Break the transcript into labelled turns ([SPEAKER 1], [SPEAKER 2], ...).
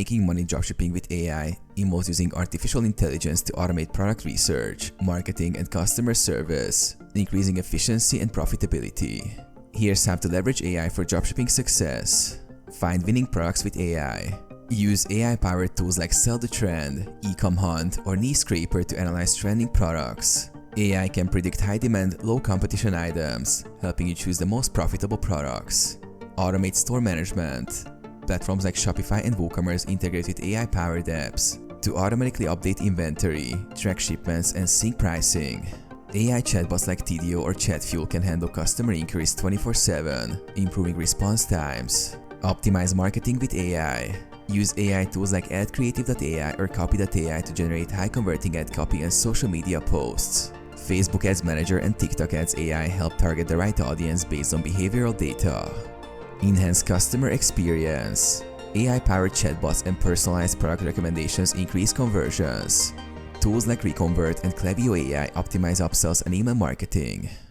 [SPEAKER 1] making money dropshipping with AI involves using artificial intelligence to automate product research, marketing, and customer service, increasing efficiency and profitability. Here's how to leverage AI for dropshipping success. Find winning products with AI. Use AI-powered tools like Sell the Trend, Ecom Hunt, or Knee Scraper to analyze trending products. AI can predict high-demand, low-competition items, helping you choose the most profitable products. Automate store management. Platforms like Shopify and WooCommerce integrate with AI-powered apps to automatically update inventory, track shipments, and sync pricing. AI chatbots like TDO or ChatFuel can handle customer inquiries 24/7, improving response times. Optimize marketing with AI. Use AI tools like AdCreative.ai or Copy.ai to generate high-converting ad copy and social media posts. Facebook Ads Manager and TikTok Ads AI help target the right audience based on behavioral data. Enhance customer experience. AI-powered chatbots and personalized product recommendations increase conversions. Tools like Reconvert and Klaviyo AI optimize upsells and email marketing.